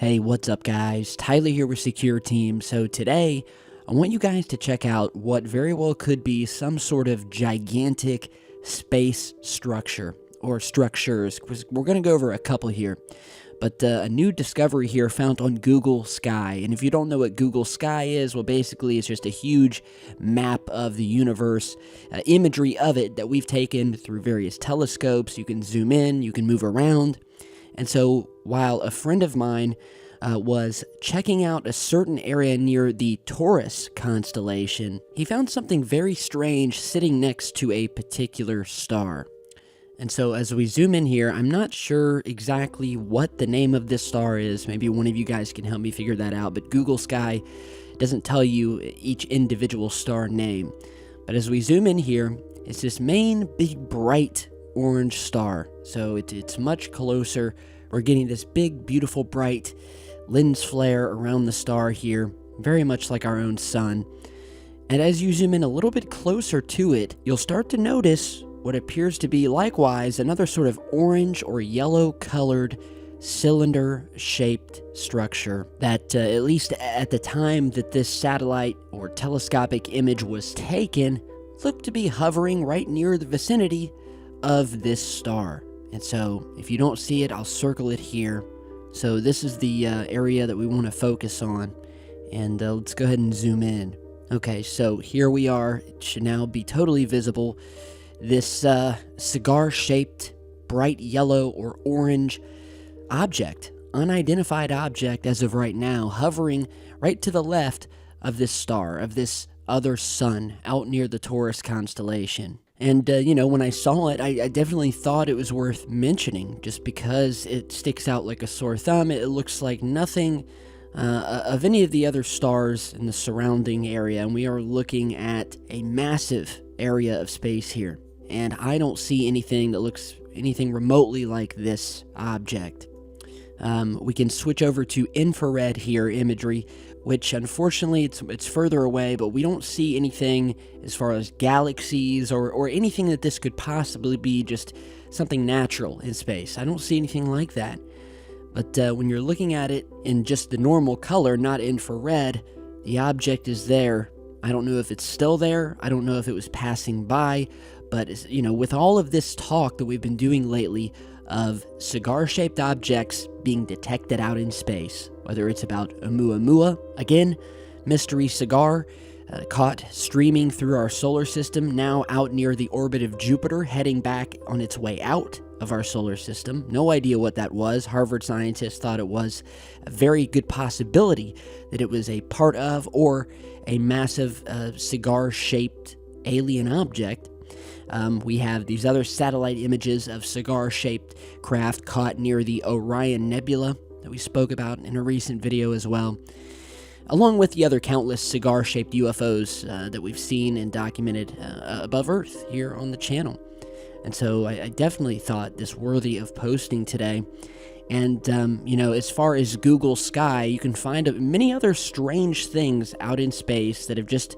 Hey, what's up guys? Tyler here with Secure Team. So today, I want you guys to check out what very well could be some sort of gigantic space structure, or structures, because we're going to go over a couple here. But a new discovery here found on Google Sky. And if you don't know what Google Sky is, well, basically it's just a huge map of the universe, imagery of it that we've taken through various telescopes. You can zoom in, you can move around. And so while a friend of mine was checking out a certain area near the Taurus constellation, he found something very strange sitting next to a particular star. And so as we zoom in here, I'm not sure exactly what the name of this star is. Maybe one of you guys can help me figure that out, but Google Sky doesn't tell you each individual star name. But as we zoom in here, it's this main big bright orange star. So it's much closer. We're getting this big, beautiful, bright lens flare around the star here, very much like our own sun. And as you zoom in a little bit closer to it, you'll start to notice what appears to be likewise another sort of orange or yellow colored cylinder-shaped structure that, at least at the time that this satellite or telescopic image was taken, looked to be hovering right near the vicinity of this star. And so if you don't see it, I'll circle it here. So this is the area that we want to focus on, and let's go ahead and zoom in. Okay, so here we are. It should now be totally visible. This cigar-shaped, bright yellow or orange object, unidentified object as of right now, hovering right to the left of this star, of this other sun out near the Taurus constellation. And, when I saw it, I definitely thought it was worth mentioning, just because it sticks out like a sore thumb. It looks like nothing of any of the other stars in the surrounding area, and we are looking at a massive area of space here. And I don't see anything that looks anything remotely like this object. We can switch over to infrared here imagery, which unfortunately it's further away, but we don't see anything as far as galaxies or anything that this could possibly be just something natural in space. I don't see anything like that. But when you're looking at it in just the normal color, not infrared, the object is there. I don't know if it's still there. I don't know if it was passing by. But, with all of this talk that we've been doing lately of cigar-shaped objects being detected out in space, whether it's about Oumuamua, again, mystery cigar, caught streaming through our solar system, now out near the orbit of Jupiter, heading back on its way out of our solar system. No idea what that was. Harvard scientists thought it was a very good possibility that it was a part of or a massive cigar-shaped alien object. We have these other satellite images of cigar-shaped craft caught near the Orion Nebula that we spoke about in a recent video as well, along with the other countless cigar-shaped UFOs that we've seen and documented above Earth here on the channel. And so I definitely thought this worthy of posting today. And, as far as Google Sky, you can find many other strange things out in space that have just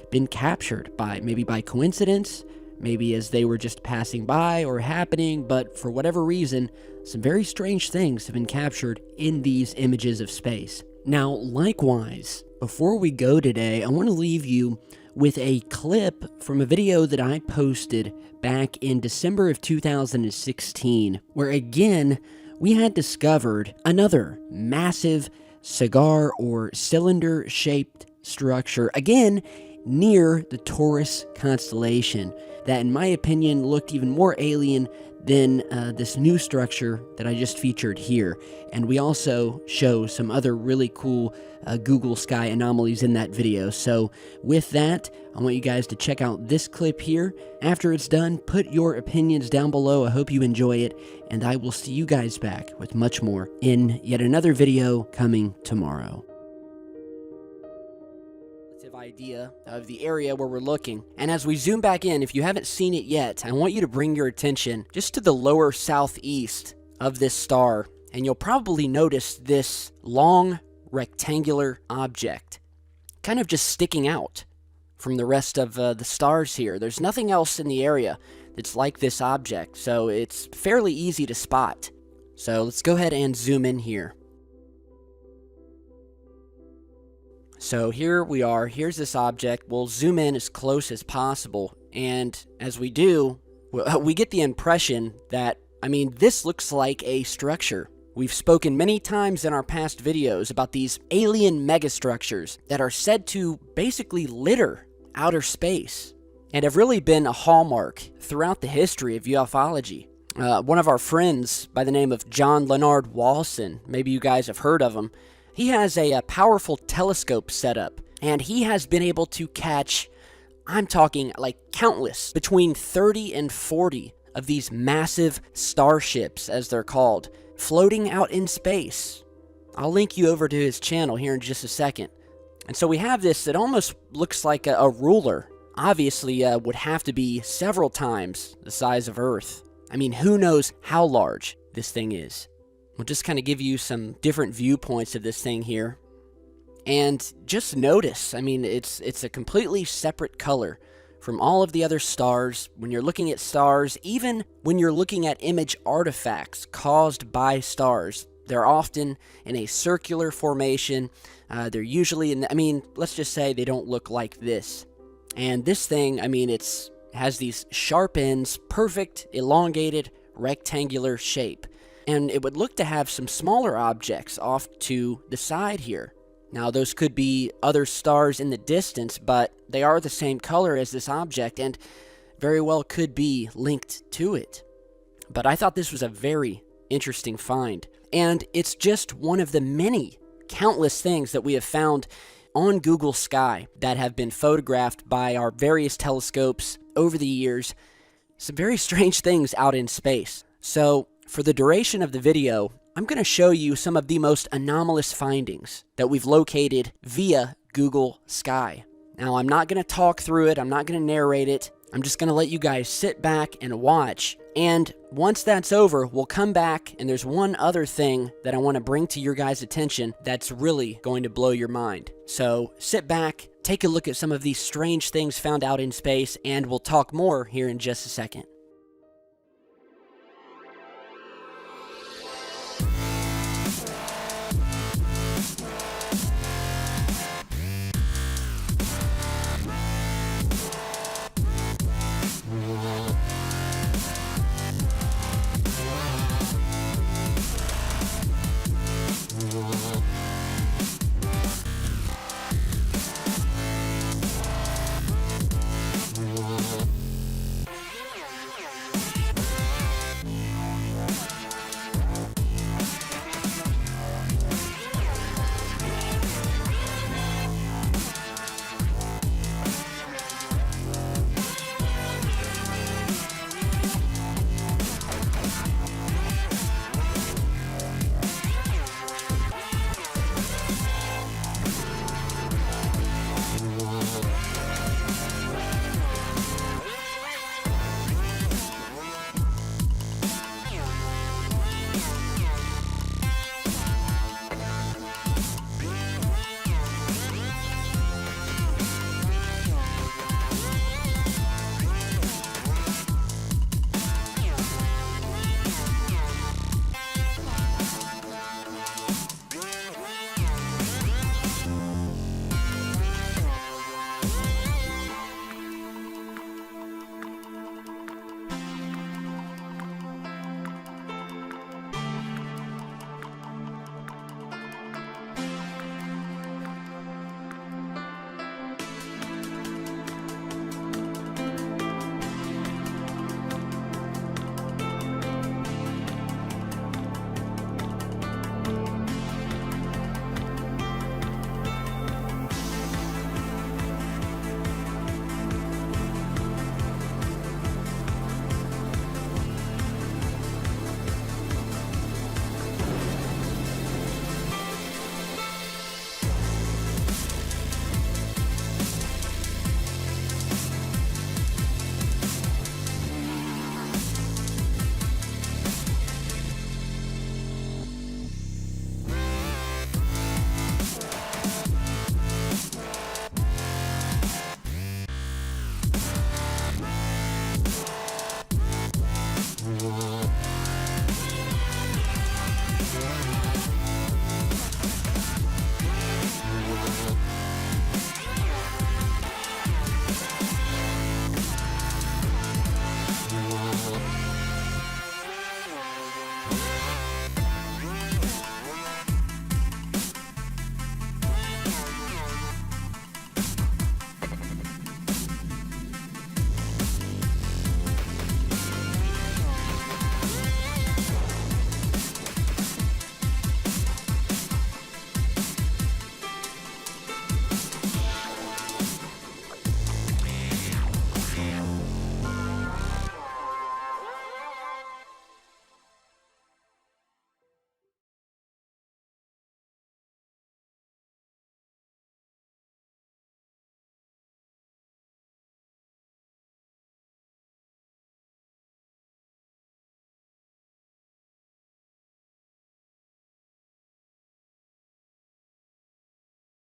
been captured maybe by coincidence, maybe as they were just passing by or happening, but for whatever reason, some very strange things have been captured in these images of space. Now, likewise, before we go today, I want to leave you with a clip from a video that I posted back in December of 2016, where again, we had discovered another massive cigar or cylinder-shaped structure, again, near the Taurus constellation, that in my opinion looked even more alien than this new structure that I just featured here. And we also show some other really cool Google Sky anomalies in that video. So with that, I want you guys to check out this clip here. After it's done, put your opinions down below. I hope you enjoy it, and I will see you guys back with much more in yet another video coming tomorrow. Idea of the area where we're looking. And as we zoom back in, if you haven't seen it yet, I want you to bring your attention just to the lower southeast of this star, and you'll probably notice this long rectangular object kind of just sticking out from the rest of the stars here. There's nothing else in the area that's like this object, so it's fairly easy to spot. So let's go ahead and zoom in here. So here we are, here's this object. We'll zoom in as close as possible, and as we do, we get the impression that, I mean, this looks like a structure. We've spoken many times in our past videos about these alien megastructures that are said to basically litter outer space and have really been a hallmark throughout the history of ufology. One of our friends by the name of John Leonard Walson, maybe you guys have heard of him, he has a powerful telescope set up, and he has been able to catch, I'm talking like countless, between 30 and 40 of these massive starships, as they're called, floating out in space. I'll link you over to his channel here in just a second. And so we have this that almost looks like a ruler. Obviously would have to be several times the size of Earth. I mean, who knows how large this thing is. We'll just kind of give you some different viewpoints of this thing here. And just notice, I mean, it's a completely separate color from all of the other stars. When you're looking at stars, even when you're looking at image artifacts caused by stars, they're often in a circular formation. They're usually in, I mean, let's just say they don't look like this. And this thing, I mean, it has these sharp ends, perfect, elongated, rectangular shape. And it would look to have some smaller objects off to the side here. Now, those could be other stars in the distance, but they are the same color as this object and very well could be linked to it. But I thought this was a very interesting find. And it's just one of the many countless things that we have found on Google Sky that have been photographed by our various telescopes over the years. Some very strange things out in space. So, for the duration of the video, I'm going to show you some of the most anomalous findings that we've located via Google Sky. Now, I'm not going to talk through it. I'm not going to narrate it. I'm just going to let you guys sit back and watch. And once that's over, we'll come back, and there's one other thing that I want to bring to your guys' attention that's really going to blow your mind. So sit back, take a look at some of these strange things found out in space, and we'll talk more here in just a second.